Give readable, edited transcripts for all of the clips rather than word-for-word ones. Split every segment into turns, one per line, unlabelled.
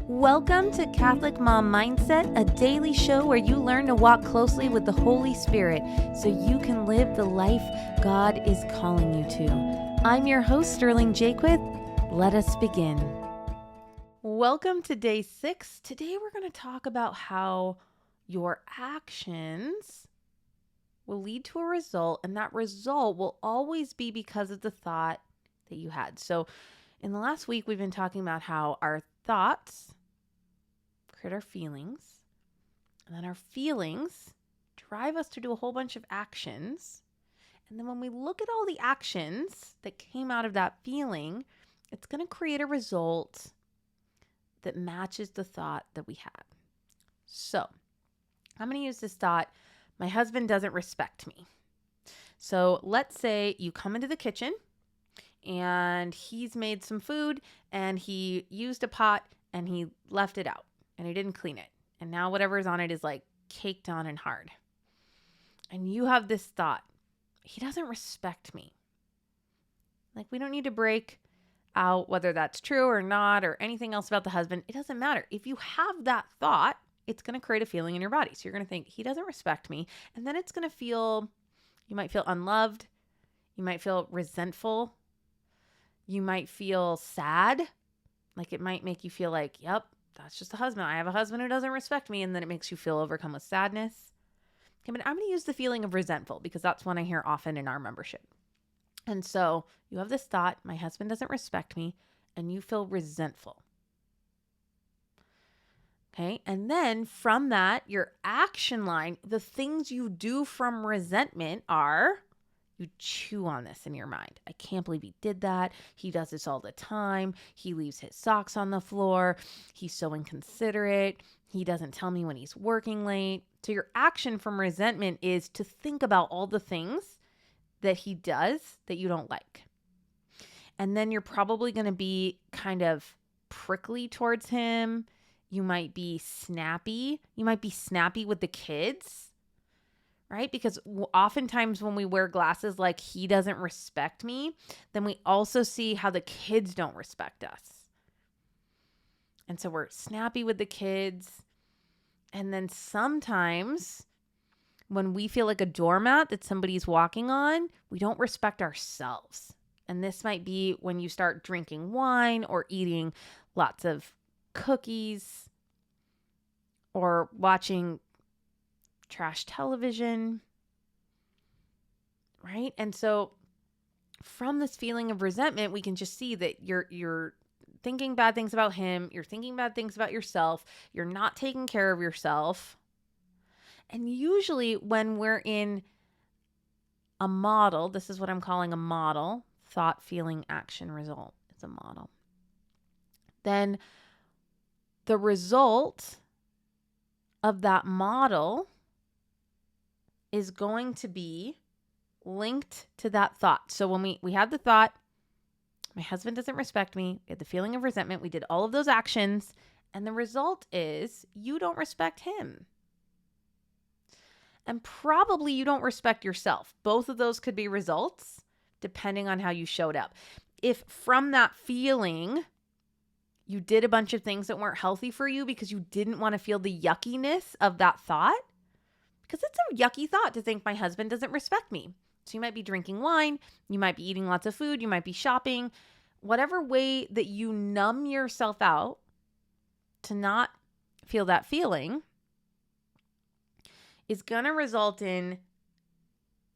Welcome to Catholic Mom Mindset, a daily show where you learn to walk closely with the Holy Spirit so you can live the life God is calling you to. I'm your host, Sterling Jaquith. Let us begin. Welcome to day 6. Today we're going to talk about how your actions will lead to a result, and that result will always be because of the thought that you had. So in the last week, we've been talking about how our thoughts create our feelings, and then our feelings drive us to do a whole bunch of actions. And then when we look at all the actions that came out of that feeling, it's going to create a result that matches the thought that we had. So I'm going to use this thought, my husband doesn't respect me. So let's say you come into the kitchen and he's made some food and he used a pot and he left it out and he didn't clean it. And now whatever is on it is like caked on and hard. And you have this thought, he doesn't respect me. Like, we don't need to break out whether that's true or not or anything else about the husband. It doesn't matter. If you have that thought, it's going to create a feeling in your body. So you're going to think, he doesn't respect me. And then it's going to feel, you might feel unloved. You might feel resentful. You might feel sad. Like, it might make you feel like, yep, that's just a husband. I have a husband who doesn't respect me. And then it makes you feel overcome with sadness. Okay, but I'm going to use the feeling of resentful because that's one I hear often in our membership. And so you have this thought, my husband doesn't respect me, and you feel resentful. Okay, and then from that, your action line, the things you do from resentment are, you chew on this in your mind. I can't believe he did that. He does this all the time. He leaves his socks on the floor. He's so inconsiderate. He doesn't tell me when he's working late. So your action from resentment is to think about all the things that he does that you don't like. And then you're probably going to be kind of prickly towards him. You might be snappy. You might be snappy with the kids, right? Because oftentimes when we wear glasses like he doesn't respect me, then we also see how the kids don't respect us. And so we're snappy with the kids. And then sometimes when we feel like a doormat that somebody's walking on, we don't respect ourselves. And this might be when you start drinking wine or eating lots of cookies or watching trash television, right? And so from this feeling of resentment, we can just see that you're thinking bad things about him, you're thinking bad things about yourself, you're not taking care of yourself. And usually when we're in a model, this is what I'm calling a model, thought, feeling, action, result. It's a model. Then the result of that model is going to be linked to that thought. So when we had the thought, my husband doesn't respect me, we had the feeling of resentment, we did all of those actions, and the result is you don't respect him. And probably you don't respect yourself. Both of those could be results depending on how you showed up. If from that feeling, you did a bunch of things that weren't healthy for you because you didn't want to feel the yuckiness of that thought, because it's a yucky thought to think my husband doesn't respect me. So you might be drinking wine, you might be eating lots of food, you might be shopping, whatever way that you numb yourself out to not feel that feeling is going to result in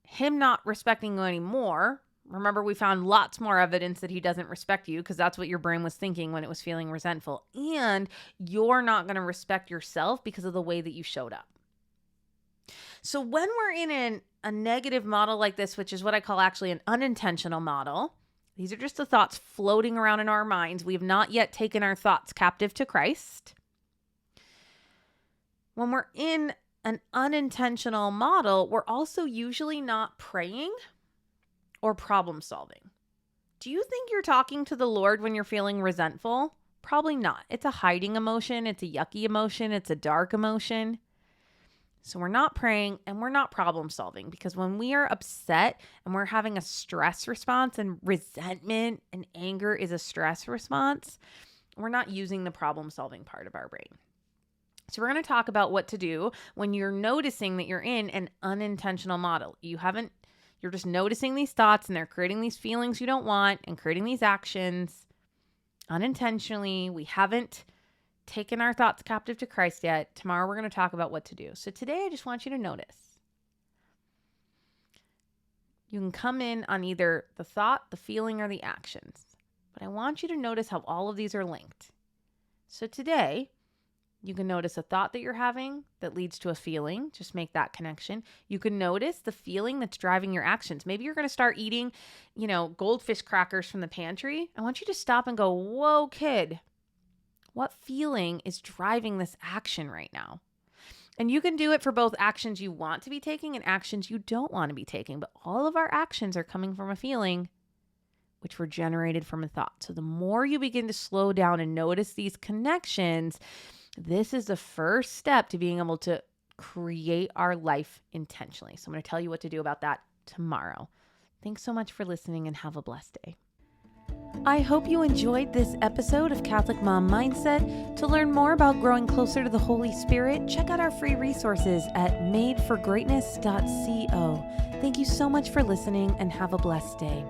him not respecting you anymore. Remember, we found lots more evidence that he doesn't respect you because that's what your brain was thinking when it was feeling resentful. And you're not going to respect yourself because of the way that you showed up. So when we're in a negative model like this, which is what I call actually an unintentional model, these are just the thoughts floating around in our minds. We have not yet taken our thoughts captive to Christ. When we're in an unintentional model, we're also usually not praying or problem solving. Do you think you're talking to the Lord when you're feeling resentful? Probably not. It's a hiding emotion. It's a yucky emotion. It's a dark emotion. So we're not praying and we're not problem solving, because when we are upset and we're having a stress response, and resentment and anger is a stress response, we're not using the problem-solving part of our brain. So we're going to talk about what to do when you're noticing that you're in an unintentional model. You're just noticing these thoughts and they're creating these feelings you don't want and creating these actions unintentionally. We haven't taken our thoughts captive to Christ yet. Tomorrow we're going to talk about what to do. So today I just want you to notice. You can come in on either the thought, the feeling, or the actions. But I want you to notice how all of these are linked. So today, you can notice a thought that you're having that leads to a feeling. Just make that connection. You can notice the feeling that's driving your actions. Maybe you're going to start eating, goldfish crackers from the pantry. I want you to stop and go, whoa, kid, what feeling is driving this action right now? And you can do it for both actions you want to be taking and actions you don't want to be taking. But all of our actions are coming from a feeling, which were generated from a thought. So the more you begin to slow down and notice these connections, this is the first step to being able to create our life intentionally. So I'm going to tell you what to do about that tomorrow. Thanks so much for listening and have a blessed day. I hope you enjoyed this episode of Catholic Mom Mindset. To learn more about growing closer to the Holy Spirit, check out our free resources at madeforgreatness.co. Thank you so much for listening and have a blessed day.